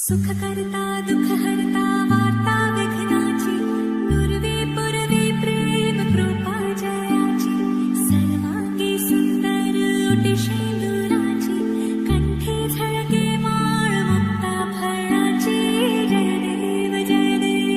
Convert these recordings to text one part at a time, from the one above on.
सुख करता दुख हरता वार्ता विघ्नाची पूर्वी पूर्वी प्रेम कृपा जयाची सर्वांगी सुंदर ओटी शेंदुराची कंठी झळके माळ मुक्ता फळाची जय देव जय देव।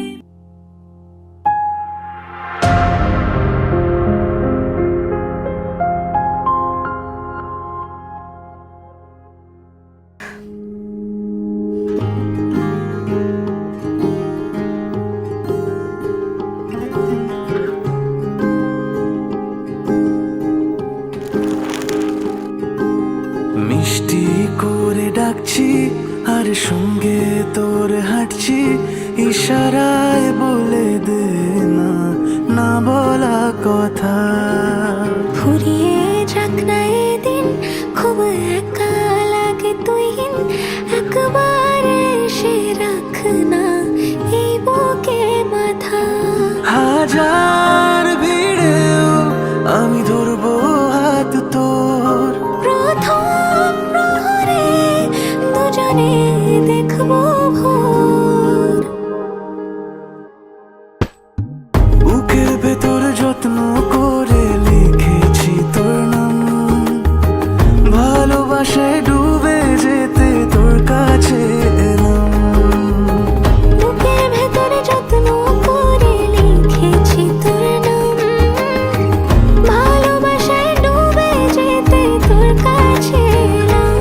মিষ্টি করে ডাকছি আর সঙ্গে তোর হাঁটছি, ইশারায় বলে দে না না বলা কথা। ফুরিয়ে যাক না এদিন, খুব একা লাগে তুইহীন, একবার এসে রাখ না এই বুকে মাথা। হাজার ভিড়েও আমি ধরবো হাত তোর, প্রথম প্রহরে দুজনে দেখবো ভোর। বুকের ভেতর যত্ন করে লিখেছি তোর নাম, ভালোবাসায় ডুবে যেতে তোর কাছে এলাম। বুকের ভেতরে যত্ন করে লিখেছি তোর নাম, ভালোবাসায় ডুবে যেতে তোর কাছে এলাম।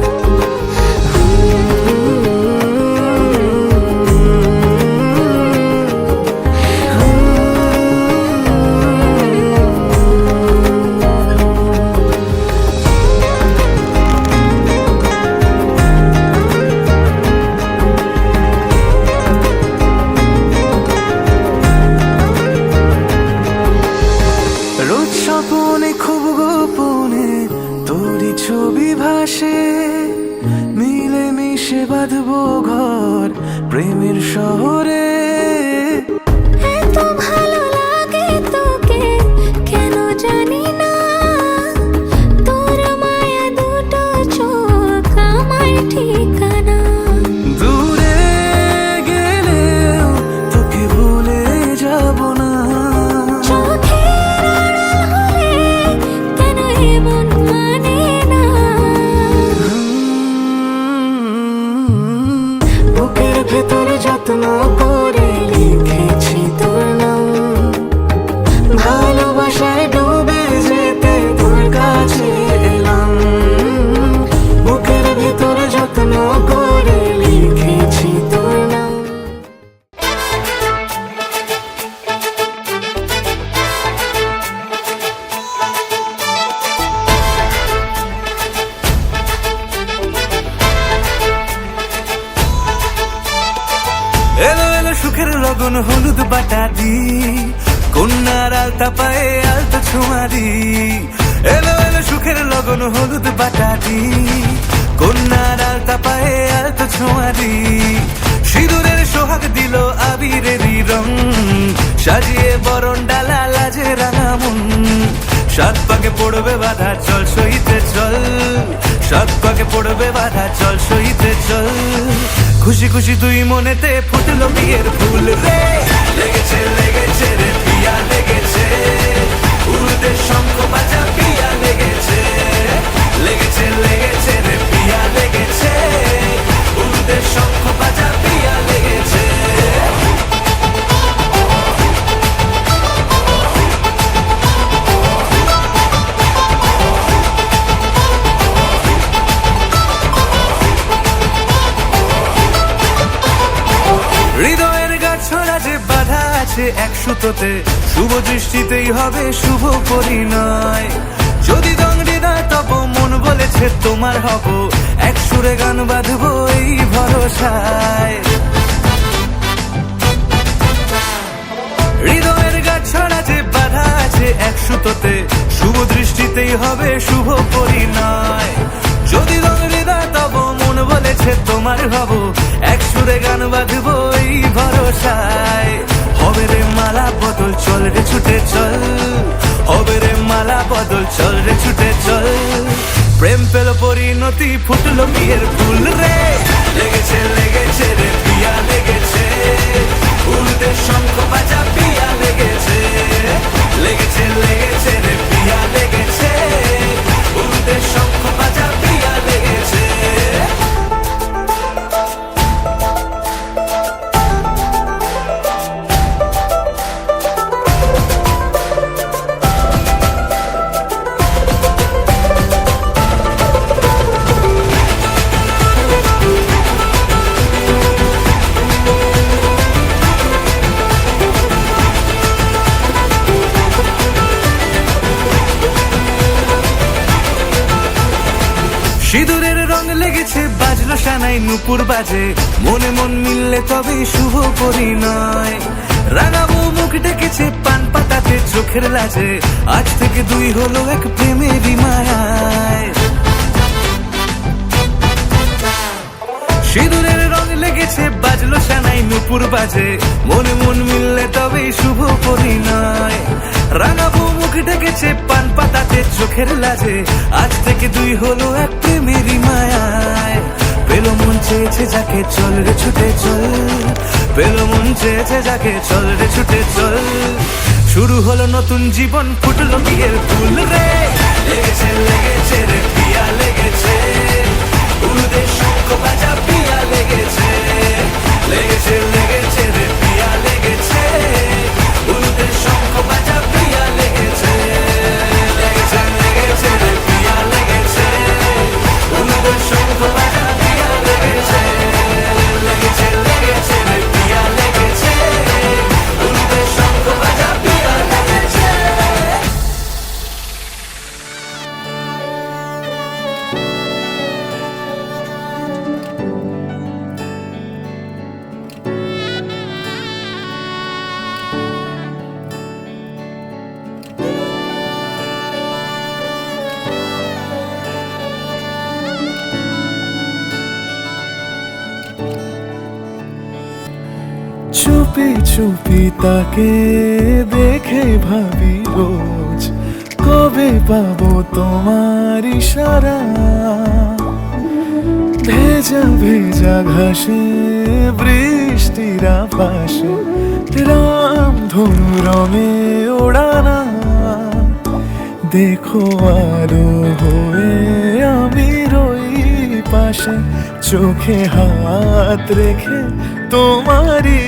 রোজ স্বপনে খুব গোপনে তোরই ছবি ভাসে, মিলে মিশে বাঁধবো ঘর প্রেমের শহরে। এত ভালো লাগে তোকে কেন জানি না, তোর মায়া দুটো চোখ আমার ঠিকানা। দূরে গেলেও তোকে ভুলে যাব না, চোখের আড়াল হলে কেন এমন মানে না। বুকের ভেতর যত্ন করে লিখেছি তোর নাম, ভালোবাসায় ডুবে যেতে তোর কাছে এলাম। বুকের ভেতর যত্ন করে লিখেছি তোর নাম। এলো এলো সুখের লগন হলুদ বাটা দি, কন্যার আলতা পায়ে আলতা ছোঁয়া দি। এলো এলো সুখের লগন হলুদ বাটা দি, কন্যার আলতা পায়ে আলতা ছোঁয়া দি। সিঁদুরের সোহাগ দিল আবিরেরই রং, সাজিয়ে বরণ ডালা লাজে রাঙা মন। সাত পাকে পড়বে বাধা চল সইতে চল, সাত পাকে পড়বে বাধা চল সইতে চল। খুশি খুশি তুই মনেতে ফুটলো বিয়ের ফুল রে, লেগেছে লেগেছে রে পিয়া লেগেছে, উড়তে শঙ্খ বাজা পিয়া লেগেছে। লেগেছে লেগেছে রে পিয়া লেগেছে, উড়তে শঙ্খ বাজা পিয়া লেগেছে। হৃদয়ের গাছড়া যে বাধা আছে এক সুতোতে, শুভ দৃষ্টিতেই হবে শুভ পরিণয়। যদি দংড়ি না তব মন বলেছে তোমার হব, এক সুরে গান বাঁধবো এই ভরসায়। হৃদয়ের গাছড়া যে বাধা আছে এক সুতোতে, শুভ দৃষ্টিতেই হবে শুভ পরিণয়। যদি দংড়ি না তব মন বলেছে তোমার হব, এক সুরে গান বাঁধবো এই ভরসায়। হবে রে মালা বদল চল রে ছুটে চল, হবে রে মালা বদল চল রে ছুটে চল। প্রেম পেল পরিণতি ফুটলো বিয়ের ফুল রে, লেগেছে লেগেছে রে বাজলো সানাই নুপুর বাজে, মনে মন মিললে তবেই শুভ পরিণয়। রাঙাবো মুখ ডেকেছে পান পাতাতে চোখের লাজে, আজ থেকে দুই হলো এক প্রেমেরই মায়ায়। সিঁদুরের রং লেগেছে বাজলো সানাই নুপুর বাজে, মনে মন মিললে তবেই শুভ পরিণয়। রাঙাবো মুখ ডেকেছে পান পাতাতে চোখের লাজে, আজ থেকে দুই হলো এক প্রেমেরই মায়ায়। পেলো মন চেয়েছে যাকে চল রে ছুটে চল, পেলো মন চেয়েছে যাকে চল রে ছুটে চল। শুরু হলো নতুন জীবন, ফুটলো বিয়ের ফুল রে। লেগেছে লেগেছে রে পিয়া লেগেছে, উলুদের শঙ্খ বাজা পিয়া লেগেছে। লেগেছে লেগেছে রে পিয়া লেগেছে, উলুদের শঙ্খ বাজা পিয়া লেগেছে। লেগেছে লেগেছে রে পিয়া লেগেছে, উলুদের শঙ্খ বাজা পিয়া লেগেছে। লেগেছে লেগেছে রে পিয়া লেগেছে, উলুদের শঙ্খ বাজা পিয়া লেগেছে। চুপি চুপি তাকে দেখে ভাবি রোজ, কবে পাবো তোমার ইশারা। ভেজা ভেজা ঘাসে বৃষ্টির আভাসে, রাম ধনু রঙে ওড়ানা। দেখো আলো হয়ে আমি রই পাশে, চোখে হাত রেখে তোমারই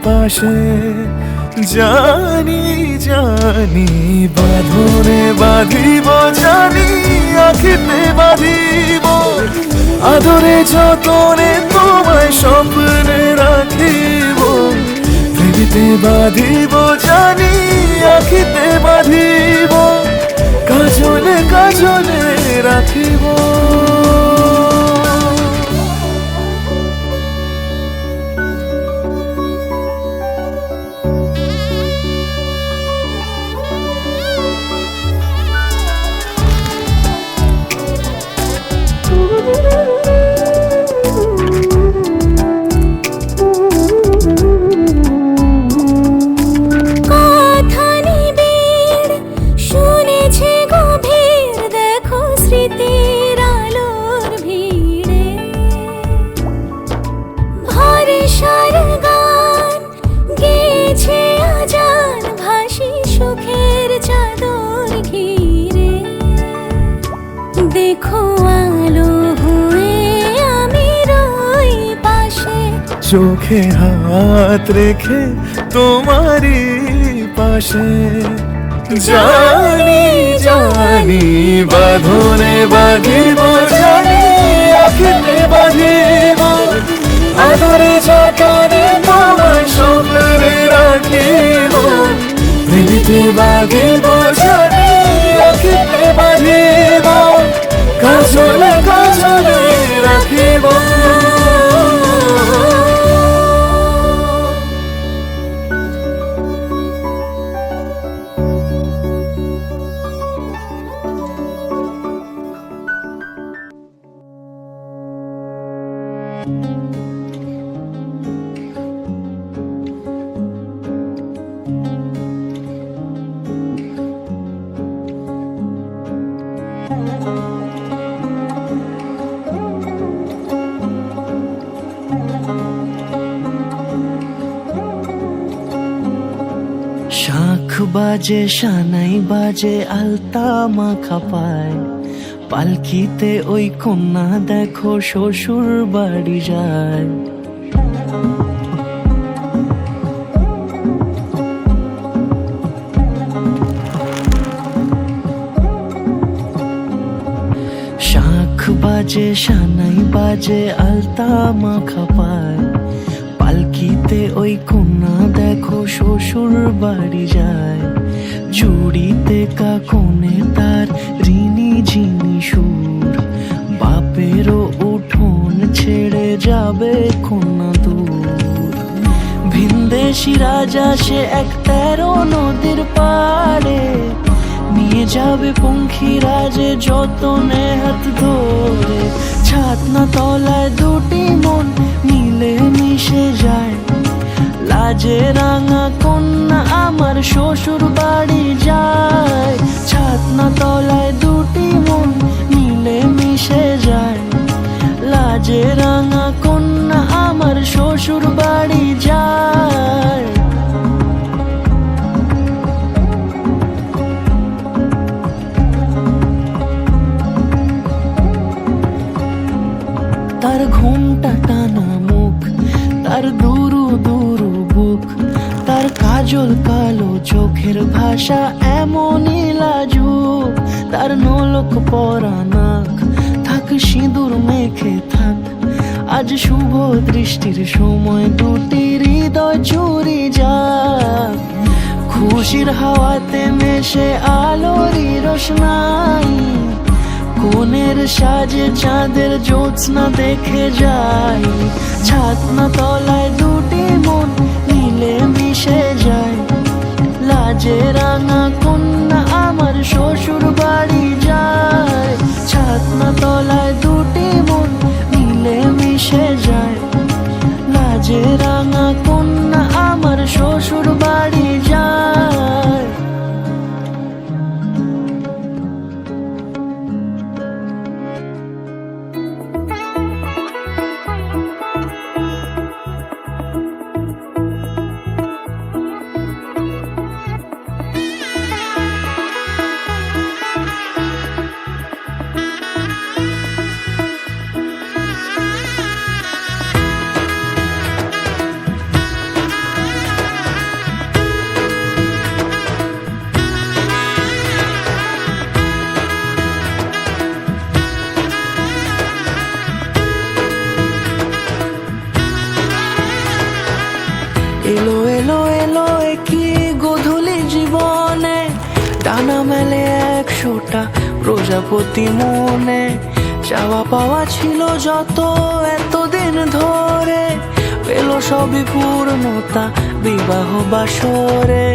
পাশে। জানি জানি বাঁধনে বাঁধিব, জানি আখিতে বাঁধিব। আদরে যতনে তোমায় স্বপ্নে রাখিব, প্রেমেতে বাঁধিব, জানি আখিতে বাঁধিব। কাজলে কাজলে রাখিব। কথা নিবিড় শুনেছে গভীর, দেখো স্মৃতির আলোর ভিড়ে। ভরসার গান গেয়েছে আজান, ভাসি সুখের চাদর ঘিরে। দেখো আলো হয়ে আমি রই পাশে, চোখে হাত রেখে তোমারই পাশে। জানি জানি বাঁধনে বাঁধিব, জানি আখিতে বাঁধিব। আদরে যতনে তোমায় স্বপ্নে রাখিব, প্রেমেতে বাঁধিব, জানি আখিতে বাঁধিব। কাজলে কাজলে রাখিব। শাঁখ বাজে সানাই বাজে আলতা মাখা পায়, পালকিতে ওই কন্যা দেখো শ্বশুর বাড়ি যায়। শাঁখ বাজে সানাই বাজে আলতা মাখা পায়, পালকিতে ওই কন্যা দেখো শ্বশুর বাড়ি যায়। চুড়িতে কাকনে তার ঋণী ঝিনি সুর, বাপেরও উঠোন হয়ে যাবে কন্যা দূর। ভিনদেশি রাজা সে এক 13 নদীর পাড়ে, নিয়ে যাবে পঙ্খী রাজে যতনে হাত ধরে। ছাতনা তলায় দুটি মন মিলে মিশে যায়, লাজে রাঙা কন্যা আমার শ্বশুর বাড়ি যায়। ছাতনা তলায় দুটি মন মিলে মিশে যায়, লাজে রাঙা কন্যা আমার শ্বশুর বাড়ি যায়। তার ঘুমটা টানা মুখ, তার দুরু দুরু বুক, তার কাজল কালো চোখের ভাষা এমনই লাজুক। তার নলক পরা নাক, থাক সিঁদুর মেখে থাক, আজ শুভ দৃষ্টির সময় দুটি হৃদয় চুরি যাক। খুশির হাওয়াতে মেশে আলোরই রোশনাই, কোণের সাজে চাঁদের জ্যোৎস্না দেখে যাই। ছাতনা তলায় দুটি মন মিলে মিশে যায়, লাজে রাঙা কন্যা আমার শ্বশুর বাড়ি যায়। ছাতনা তলায় দুটি মন মিলে মিশে যায়, লাজে রাঙা কন্যা আমার শ্বশুর বাড়ি যায়। এলো এলো এলো কি গোধূলি জীবনে, ডানা মেলে 100টা প্রজাপতি মনে। চাওয়া পাওয়া ছিল যত এতদিন ধরে, পেল সবই পূর্ণতা বিবাহ বাসরে।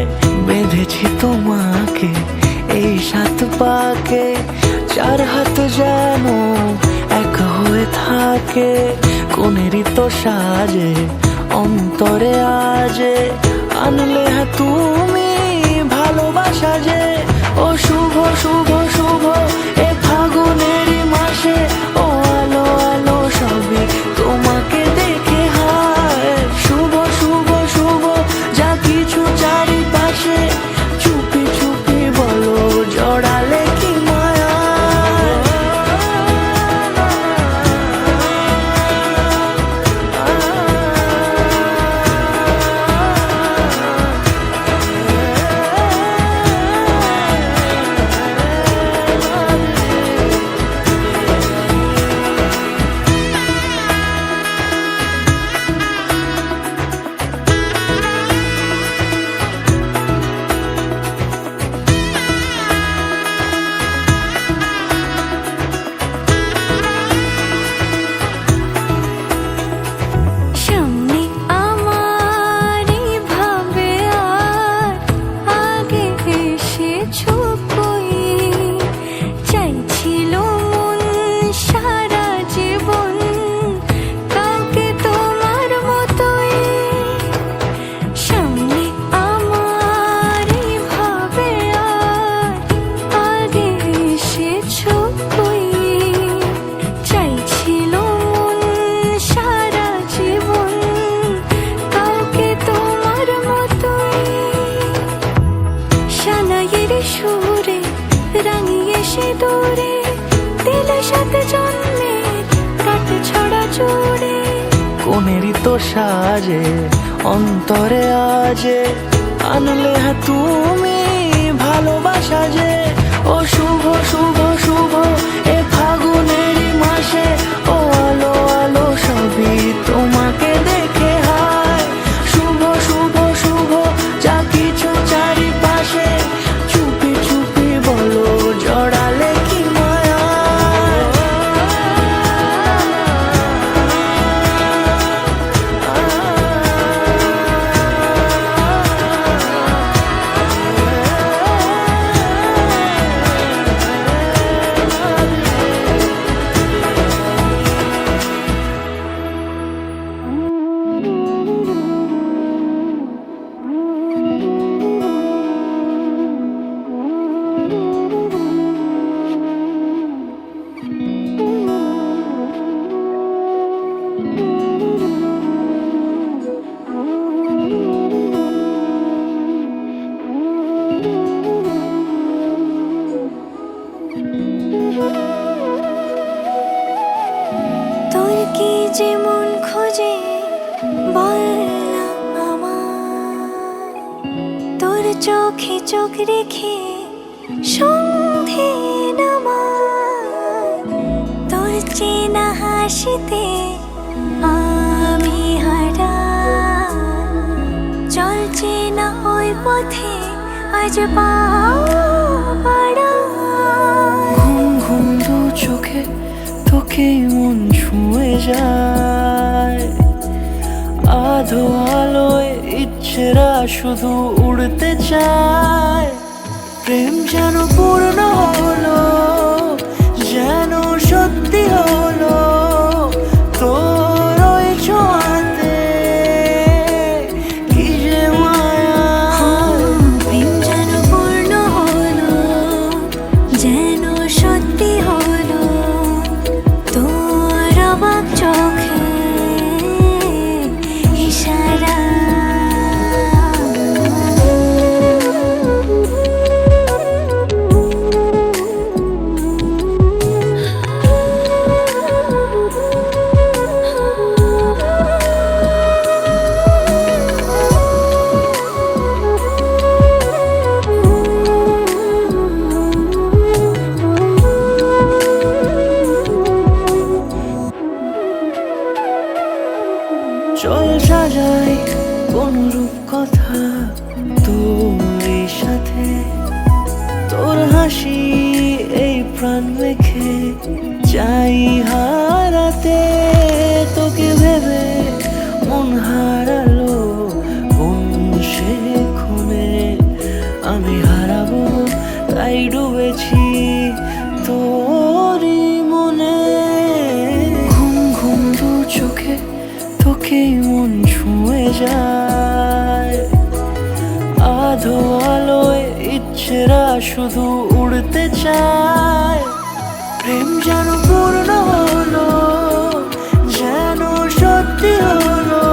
বেঁধেছি তোমাকে এই 7 পাকে, 4 হাত যেন এক হয়ে থাকে। কোনেরই তো সাজে অন্তরে আজে, আনলে তুমি ভালোবাসা যে। ও শুভ শুভ শুভ এ ফাগুনেরই মাসে, ও আলো আলো সবই তোমাকে দেখে হায়। শুভ শুভ শুভ যা কিছু চারিপাশে, চুপি চুপি বলো জড়ালে কি মায়া। সামনে আমার ভাবে আর আগে এসেছো কই, চাইছিল মন সারা জীবন কাউকে তোমার মতোই। সামনে আমার ভাবে আর আগে এসেছো কই, চাইছিল মন সারা জীবন কাউকে তোমার মতোই। সানাইয়ের সুরে রাঙিয়ে সে দূরে, দিল 7 জন্মের কাট ছড়া জুড়ে। কোনেরই তো সাজে অন্তরে আজে, আনলে তুমি ভালোবাসা যে। ও শুভ শুভ শুভ এ ফাগুনেরই মাসে, ও আলো আলো সবই তোমাকে দেখে হায়। শুভ শুভ শুভ যা কিছু চারিপাশে, চুপি চুপি বলো জড়ালে কি মায়া। চোখে চোখ রেখে সন্ধে নামায়, তোর চেনা হাসিতে আমি হারাই। চল চেনা ওই পথে আজ পা বাড়াই। ঘুম ঘুম দু চোখে তোকে মন ছুঁয়ে যায়, আধো আলোয় ইচ্ছেরা শুধু উড়তে চায়। প্রেম যেন পূর্ণ হলো, যেন সত্যি হলো, তোর ওই ছোঁয়াতে কি যে মায়া। প্রেম যেন পূর্ণ হলো, যেন সত্যি হলো, তোর অবাক চোখে ইশারা। চল সাজাই কোন রূপকথা তোর সাথে, তোর হাসি এই প্রাণ রেখে চাই হারাতে। তোকে ভেবে মন হারালো কোন সে খুনে, আমি হারাবো তাই ডুবেছি তোরই মনে। ঘুম ঘুম দু চোখে তোকে মন ছুঁয়ে যায়, আধো আলোয় ইচ্ছেরা শুধু উড়তে চায়। প্রেম যেন পূর্ণ হলো, যেন সত্যি হলো,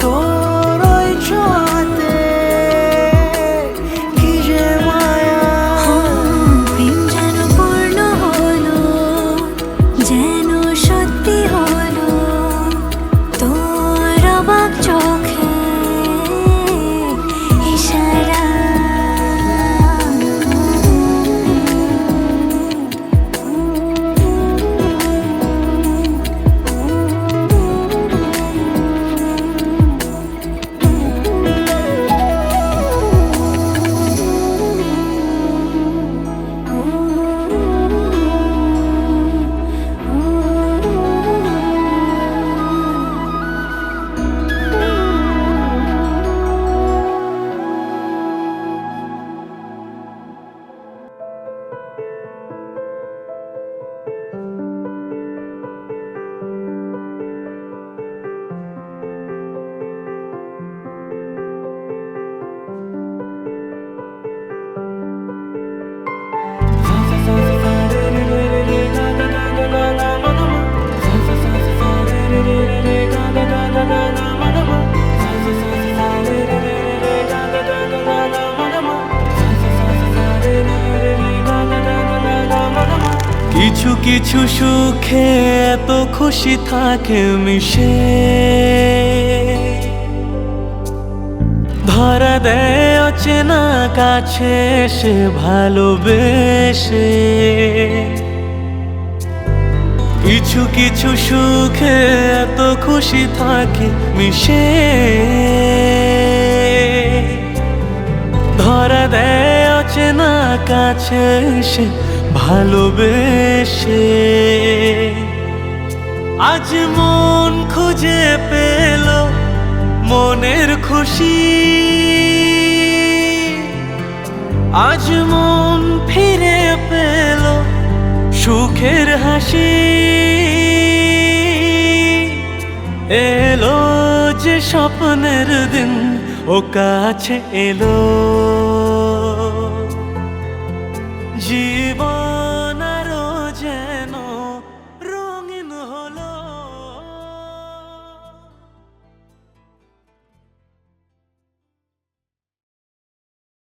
তোর ওই ছোঁয়াতে কি যে মায়া। প্রেম যেন পূর্ণ হলো, যেন সত্যি হলো, তোর অবাক চোখে ইশারা। কিছু কিছু সুখে এত খুশি থাকে মিশে, ধরা দেয় অচেনা কাছে সে ভালোবেসে। কিছু কিছু সুখে এত খুশি থাকে মিশে, ধরা দেয় অচেনা কাছে সে ভালোবেসে। আজ মন খুঁজে পেল মনের খুশি, আজ মন ফিরে পেল সুখের হাসি। এলো যে স্বপ্নের দিন ও কাছে এলো,